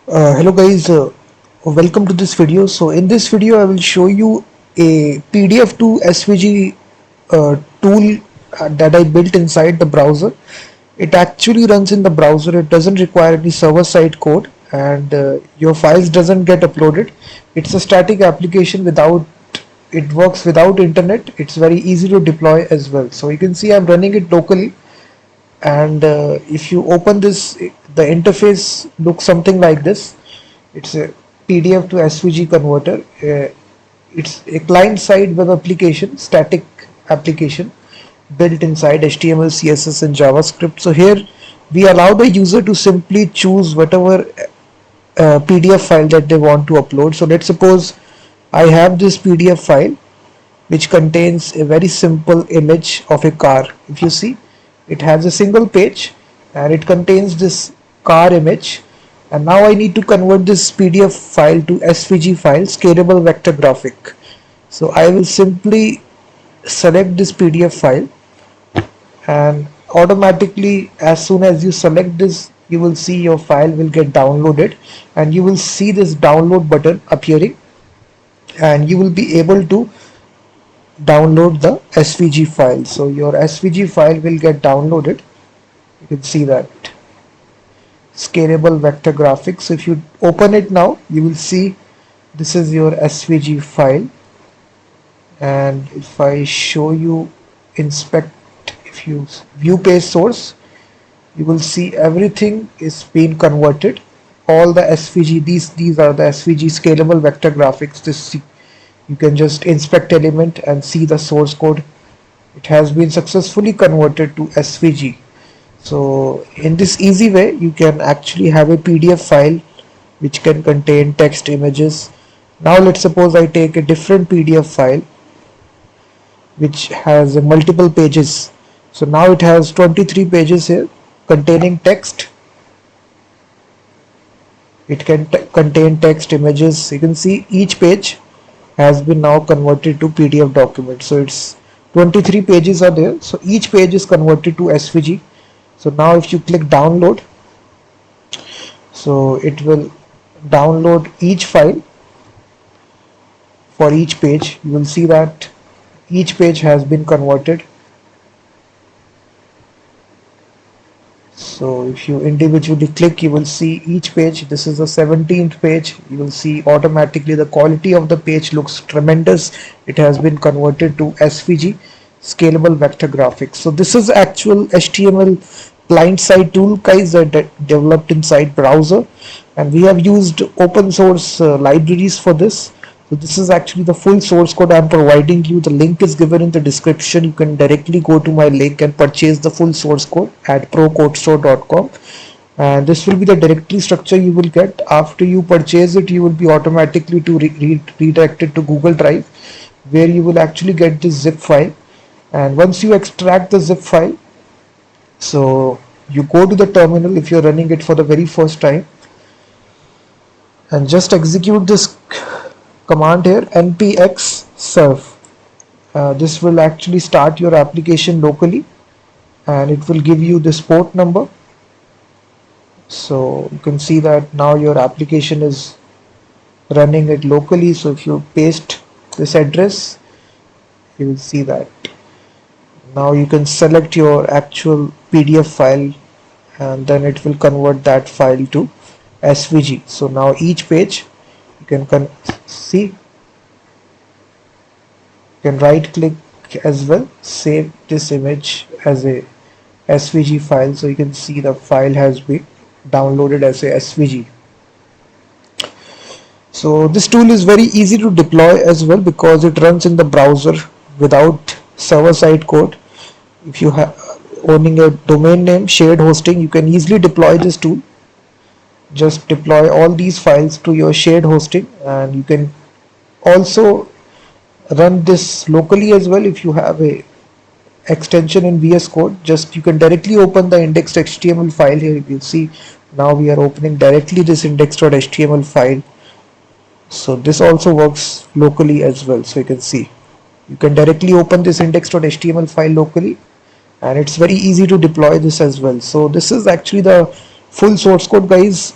Hello guys, welcome to this video. So in this video I will show you a PDF to SVG tool that I built inside the browser. It actually runs in the browser. It doesn't require any server-side code, and your files doesn't get uploaded. It's a static application without it works without internet. It's very easy to deploy as well. So you can see I'm running it locally, and if you open this, the interface looks something like this. It's a PDF to SVG converter. It's a client-side web application, static application built inside HTML, CSS, and JavaScript. So here we allow the user to simply choose whatever PDF file that they want to upload. So let's suppose I have this PDF file which contains a very simple image of a car. If you see, it has a single page and it contains this car image, and now I need to convert this PDF file to SVG file, scalable vector graphic. So I will simply select this PDF file, and automatically as soon as you select this, you will see your file will get downloaded, and you will see this download button appearing, and you will be able to download the SVG file. So your SVG file will get downloaded. You can see that scalable vector graphics. If you open it now, you will see this is your SVG file. And if I show you inspect, if you view page source, you will see everything is being converted. All the SVG, these are the SVG scalable vector graphics. This you can just inspect element and see the source code. It has been successfully converted to SVG. So in this easy way, you can actually have a PDF file which can contain text, images. Now let's suppose I take a different PDF file which has multiple pages. So now it has 23 pages here containing text. It can contain text, images. You can see each page has been now converted to PDF document. So it's 23 pages are there. So each page is converted to SVG. So now if you click download, so it will download each file for each page. You will see that each page has been converted. So if you individually click, you will see each page. This is the 17th page. You will see automatically the quality of the page looks tremendous. It has been converted to SVG, scalable vector graphics. So this is actual HTML client-side tool, guys, that developed inside browser, and we have used open source libraries for this. So this is actually the full source code I'm providing you. The link is given in the description. You can directly go to my link and purchase the full source code at procodestore.com. And this will be the directory structure you will get. After you purchase it, you will be automatically redirected to Google Drive, where you will actually get this zip file. And once you extract the zip file, so you go to the terminal if you're running it for the very first time, and just execute this command here, npx serve. This will actually start your application locally, and it will give you this port number. So you can see that now your application is running it locally. So if you paste this address, you will see that now you can select your actual PDF file, and then it will convert that file to SVG. So now each page you can see, you can right click as well, save this image as a SVG file. So you can see the file has been downloaded as a SVG. So this tool is very easy to deploy as well because it runs in the browser without server-side code. If you have owning a domain name, shared hosting, you can easily deploy this tool. Just deploy all these files to your shared hosting, and you can also run this locally as well. If you have a extension in VS Code, just you can directly open the index.html file here. You will see now we are opening directly this index.html file. So this also works locally as well. So you can see you can directly open this index.html file locally, and it's very easy to deploy this as well. So this is actually the full source code, guys.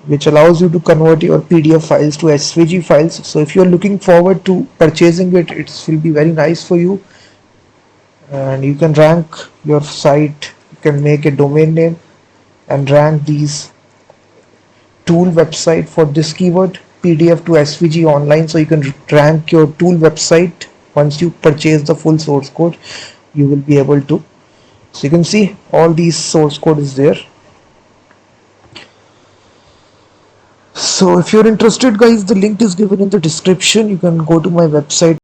which allows you to convert your PDF files to SVG files. So if you're looking forward to purchasing it, it will be very nice for you, and you can rank your site, you can make a domain name and rank these tool website for this keyword PDF to SVG online. So you can rank your tool website. Once you purchase the full source code, you will be able to. So you can see all these source code is there. So if you're interested guys, the link is given in the description. You can go to my website